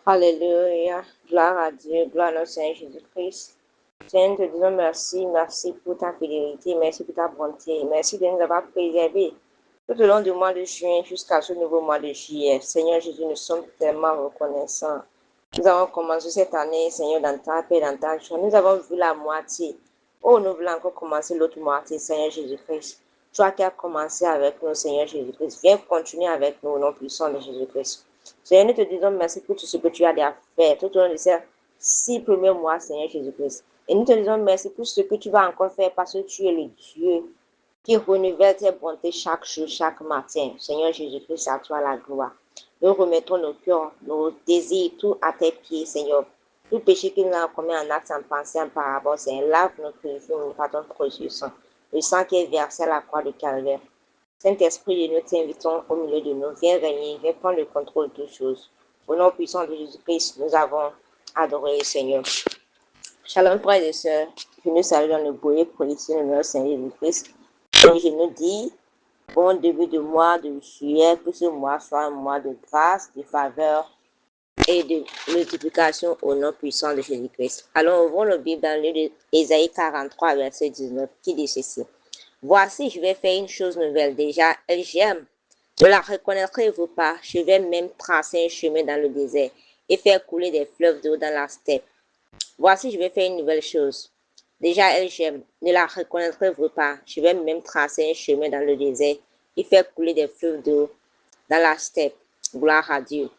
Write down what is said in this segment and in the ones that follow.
Alléluia, gloire à Dieu, gloire à notre Seigneur Jésus-Christ. Seigneur, nous te disons merci, merci pour ta fidélité, merci pour ta bonté, merci de nous avoir préservés tout au long du mois de juin jusqu'à ce nouveau mois de juillet. Seigneur Jésus, nous sommes tellement reconnaissants. Nous avons commencé cette année, Seigneur, dans ta paix, dans ta joie. Nous avons vu la moitié. Oh, nous voulons encore commencer l'autre moitié, Seigneur Jésus-Christ. Toi qui as commencé avec nous, Seigneur Jésus-Christ, viens continuer avec nous au nom puissant de Jésus-Christ. Seigneur, nous te disons merci pour tout ce que tu as déjà fait tout au long de ces 6 premiers mois, Seigneur Jésus-Christ. Et nous te disons merci pour ce que tu vas encore faire parce que tu es le Dieu qui renouvelle tes bontés chaque jour, chaque matin. Seigneur Jésus-Christ, à toi la gloire. Nous remettons nos cœurs, nos désirs, tout à tes pieds, Seigneur. Tout péché que nous avons commis en acte, en pensée, en parabole, Seigneur, lave notre péché, nous pardonne précieux sang. Le sang qui est versé à la croix de Calvaire. Saint-Esprit, nous t'invitons au milieu de nous. Viens régner, viens prendre le contrôle de toutes choses. Au nom puissant de Jésus-Christ, nous avons adoré le Seigneur. Shalom, frères et sœurs. Je nous salue dans le boyer précieux de notre Seigneur Jésus-Christ. Et je nous dis, bon début de mois de juillet, que ce mois soit un mois de grâce, de faveur et de multiplication au nom puissant de Jésus-Christ. Allons, ouvrons nos Bibles dans le livre d'Ésaïe 43, verset 19, qui dit ceci. Voici, je vais faire une chose nouvelle. Déjà, elle germe. Ne la reconnaîtrez-vous pas? Je vais même tracer un chemin dans le désert et faire couler des fleuves d'eau dans la steppe. Voici, je vais faire une nouvelle chose. Déjà, elle germe. Ne la reconnaîtrez-vous pas? Je vais même tracer un chemin dans le désert et faire couler des fleuves d'eau dans la steppe. Gloire à Dieu.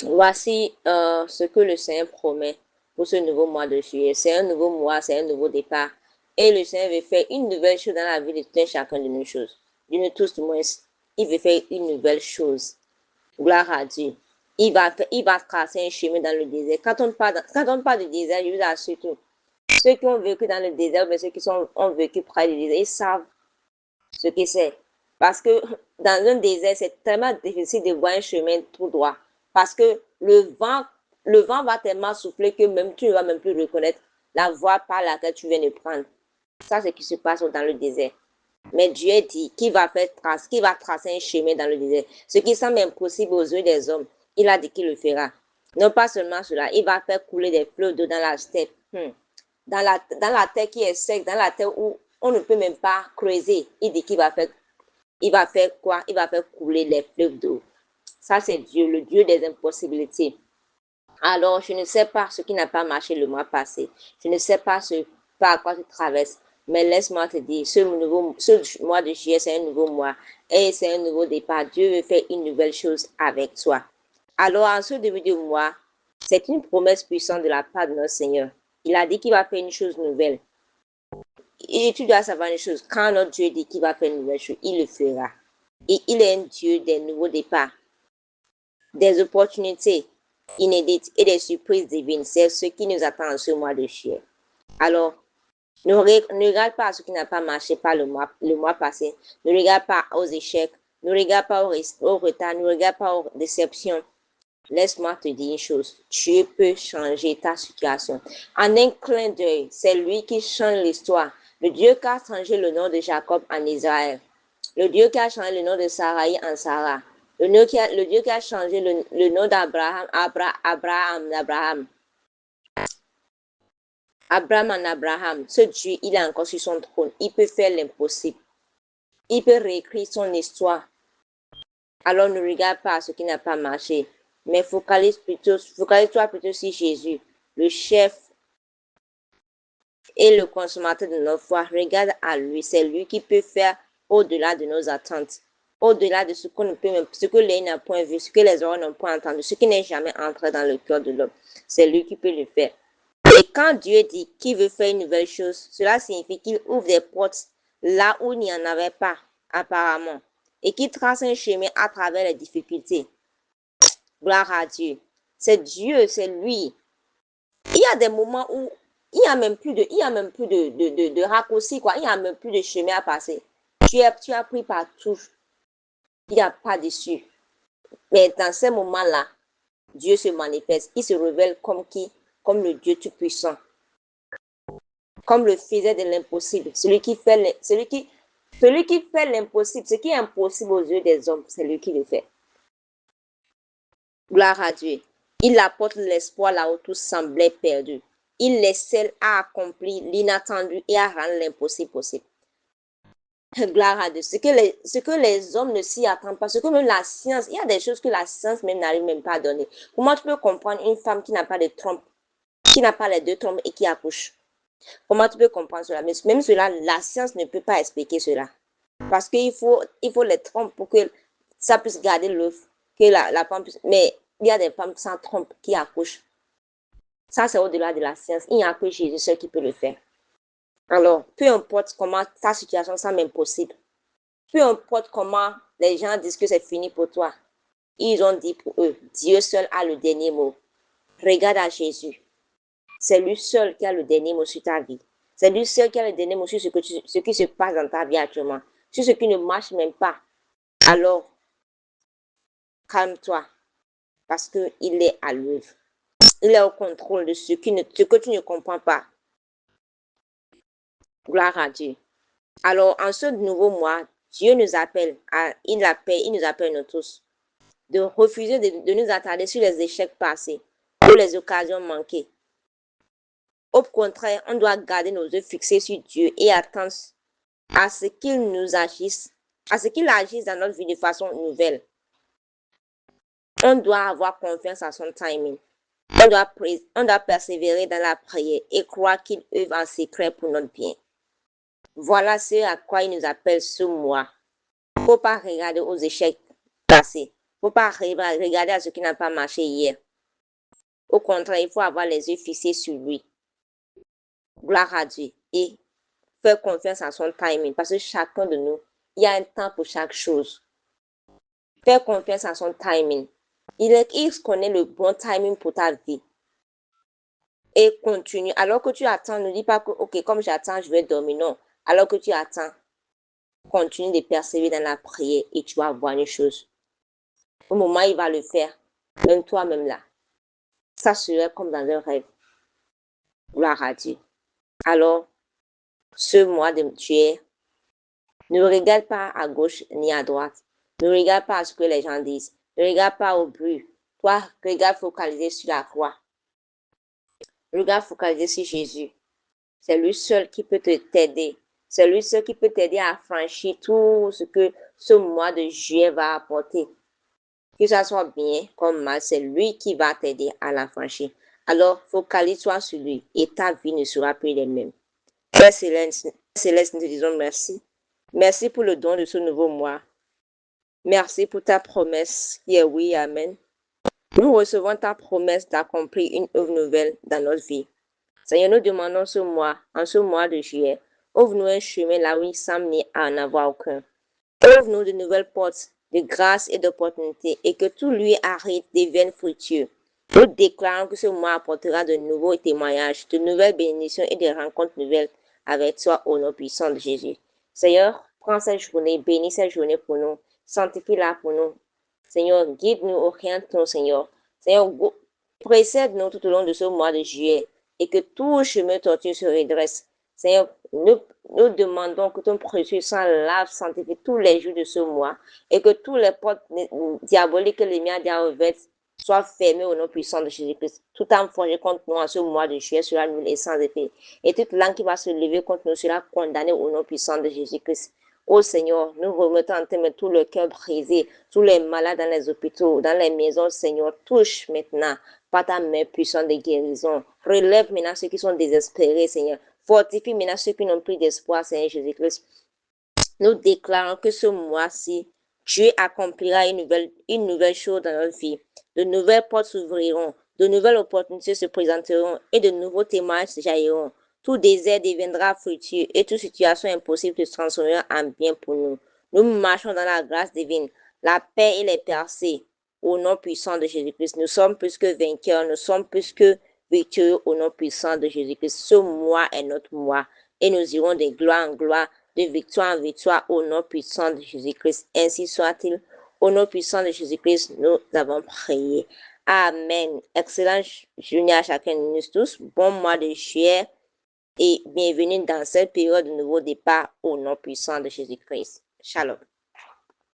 Voici ce que le Seigneur promet pour ce nouveau mois de juillet. C'est un nouveau mois, c'est un nouveau départ. Et le Seigneur veut faire une nouvelle chose dans la vie de tout un chacun de nous choses. De nous tous, du moins, il veut faire une nouvelle chose. Gloire à Dieu. Il va tracer un chemin dans le désert. Quand on parle de désert, je vous assure tout. Ceux qui ont vécu dans le désert, mais ceux qui ont vécu près du désert, ils savent ce que c'est. Parce que dans un désert, c'est tellement difficile de voir un chemin tout droit. Parce que le vent va tellement souffler que même tu ne vas même plus reconnaître la voie par laquelle tu viens de prendre. Ça, c'est ce qui se passe dans le désert. Mais Dieu dit qu'il va tracer un chemin dans le désert. Ce qui semble impossible aux yeux des hommes, il a dit qu'il le fera. Non pas seulement cela, il va faire couler des fleuves d'eau dans la steppe. Dans la terre qui est sec, dans la terre où on ne peut même pas creuser. Il dit qu'il va faire quoi? Il va faire couler les fleuves d'eau. Ça, c'est Dieu, le Dieu des impossibilités. Alors, je ne sais pas ce qui n'a pas marché le mois passé. Je ne sais pas ce par quoi tu traverses. Mais laisse-moi te dire, ce mois de juillet, c'est un nouveau mois et c'est un nouveau départ. Dieu veut faire une nouvelle chose avec toi. Alors, en ce début de mois, c'est une promesse puissante de la part de notre Seigneur. Il a dit qu'il va faire une chose nouvelle. Et tu dois savoir une chose, quand notre Dieu dit qu'il va faire une nouvelle chose, il le fera. Et il est un Dieu des nouveaux départs, des opportunités inédites et des surprises divines. C'est ce qui nous attend en ce mois de juillet. Alors, ne regarde pas à ce qui n'a pas marché par le mois passé. Ne regarde pas aux échecs. Ne regarde pas au retard. Ne regarde pas aux déceptions. Laisse-moi te dire une chose. Dieu peut changer ta situation. En un clin d'œil, c'est lui qui change l'histoire. Le Dieu qui a changé le nom de Jacob en Israël. Le Dieu qui a changé le nom de Sarai en Sarah. Le Dieu qui a changé le nom d'Abraham, Abraham. Abraham en Abraham, ce Dieu, il est encore sur son trône. Il peut faire l'impossible. Il peut réécrire son histoire. Alors ne regarde pas ce qui n'a pas marché, mais focalise-toi plutôt sur Jésus, le chef et le consommateur de notre foi. Regarde à lui, c'est lui qui peut faire au-delà de nos attentes, au-delà de ce qu'on ne peut même, ce que l'œil n'a point vu, ce que les oreilles n'ont point entendu, ce qui n'est jamais entré dans le cœur de l'homme. C'est lui qui peut le faire. Et quand Dieu dit qu'il veut faire une nouvelle chose, cela signifie qu'il ouvre des portes là où il n'y en avait pas, apparemment, et qu'il trace un chemin à travers les difficultés. Gloire à Dieu. C'est Dieu, c'est lui. Il y a des moments où il n'y a même plus de raccourci, quoi. Il n'y a même plus de chemin à passer. Tu as pris partout. Il n'y a pas d'issue. Mais dans ces moments-là, Dieu se manifeste. Il se révèle comme qui? Comme le Dieu Tout-Puissant. Comme le faisait de l'impossible. Celui qui fait l'impossible. Ce qui est impossible aux yeux des hommes, c'est lui qui le fait. Gloire à Dieu. Il apporte l'espoir là où tout semblait perdu. Il les scelle à accomplir l'inattendu et à rendre l'impossible possible. Gloire à Dieu. Ce que les hommes ne s'y attendent pas, ce que même la science, il y a des choses que la science même n'arrive même pas à donner. Comment tu peux comprendre une femme qui n'a pas de trompe, qui n'a pas les deux trompes et qui accouche? Comment tu peux comprendre cela? Mais même cela, la science ne peut pas expliquer cela. Parce qu'il faut les trompes pour que ça puisse garder l'œuf, que la femme puisse... Mais il y a des femmes sans trompe qui accouchent. Ça, c'est au-delà de la science. Il n'y a que Jésus seul qui peut le faire. Alors, peu importe comment ta situation semble impossible, peu importe comment les gens disent que c'est fini pour toi, ils ont dit pour eux, Dieu seul a le dernier mot. Regarde à Jésus. C'est lui seul qui a le dernier mot sur ta vie. C'est lui seul qui a le dernier mot sur ce qui se passe dans ta vie actuellement. Sur ce qui ne marche même pas. Alors, calme-toi. Parce qu'il est à l'œuvre. Il est au contrôle de ce que tu ne comprends pas. Gloire à Dieu. Alors, en ce nouveau mois, Dieu nous appelle, il nous appelle nous tous, de refuser de nous attarder sur les échecs passés ou les occasions manquées. Au contraire, on doit garder nos yeux fixés sur Dieu et attendre à ce qu'il nous agisse, à ce qu'il agisse dans notre vie de façon nouvelle. On doit avoir confiance à son timing. On doit persévérer dans la prière et croire qu'il œuvre en secret pour notre bien. Voilà ce à quoi il nous appelle ce mois. Il ne faut pas regarder aux échecs passés. Il ne faut pas regarder à ce qui n'a pas marché hier. Au contraire, il faut avoir les yeux fixés sur lui. Gloire à Dieu. Et faire confiance à son timing. Parce que chacun de nous, il y a un temps pour chaque chose. Faire confiance à son timing. Il connaît le bon timing pour ta vie. Et continue. Alors que tu attends, ne dis pas que, ok, comme j'attends, je vais dormir. Non. Alors que tu attends, continue de persévérer dans la prière et tu vas voir une chose. Au moment où il va le faire, même toi-même là, ça serait comme dans un rêve. Gloire à Dieu. Alors, ce mois de juillet, ne regarde pas à gauche ni à droite. Ne regarde pas à ce que les gens disent. Ne regarde pas au bruit. Toi, regarde focalisé sur la croix. Regarde focalisé sur Jésus. C'est lui seul qui peut t'aider. C'est lui seul qui peut t'aider à franchir tout ce que ce mois de juillet va apporter. Que ça soit bien comme mal, c'est lui qui va t'aider à la franchir. Alors, focalise-toi sur lui et ta vie ne sera plus la même. Père Céleste, Céleste, nous te disons merci. Merci pour le don de ce nouveau mois. Merci pour ta promesse qui est oui et amen. Nous recevons ta promesse d'accomplir une œuvre nouvelle dans notre vie. Seigneur, nous demandons en ce mois de juillet, ouvre-nous un chemin là où il semble n'y en avoir aucun. Ouvre-nous de nouvelles portes de grâce et d'opportunités et que tout lui arrête devienne fructueux. Nous déclarons que ce mois apportera de nouveaux témoignages, de nouvelles bénédictions et des rencontres nouvelles avec toi au nom puissant de Jésus. Seigneur, prends cette journée, bénis cette journée pour nous, sanctifie-la pour nous. Seigneur, guide-nous, oriente-nous, Seigneur. Seigneur, précède-nous tout au long de ce mois de juillet et que tout chemin tortueux se redresse. Seigneur, nous demandons que ton précieux sang lave, sanctifie tous les jours de ce mois et que tous les portes diaboliques que l'ennemi a ouvertes soient fermées au nom puissant de Jésus-Christ. Tout âme forgée contre nous en ce mois de juillet sera nulle et sans effet. Et toute langue qui va se lever contre nous sera condamnée au nom puissant de Jésus-Christ. Ô Seigneur, nous remettons en tes mains tout le cœur brisé, tous les malades dans les hôpitaux, dans les maisons, Seigneur, touche maintenant par ta main puissante de guérison. Relève maintenant ceux qui sont désespérés, Seigneur. Fortifie maintenant ceux qui n'ont plus d'espoir, Seigneur Jésus-Christ. Nous déclarons que ce mois-ci, Dieu accomplira une nouvelle chose dans notre vie. De nouvelles portes s'ouvriront, de nouvelles opportunités se présenteront et de nouveaux témoignages se jailliront. Tout désert deviendra fructueux et toute situation impossible se transformera en bien pour nous. Nous marchons dans la grâce divine, la paix et les percées. Au nom puissant de Jésus-Christ, nous sommes plus que vainqueurs, nous sommes plus que victorieux au nom puissant de Jésus-Christ. Ce mois est notre mois et nous irons de gloire en gloire, de victoire en victoire au nom puissant de Jésus-Christ. Ainsi soit-il. Au nom puissant de Jésus-Christ, nous avons prié. Amen. Excellent journée à chacun de nous tous. Bon mois de juillet et bienvenue dans cette période de nouveau départ au nom puissant de Jésus-Christ. Shalom.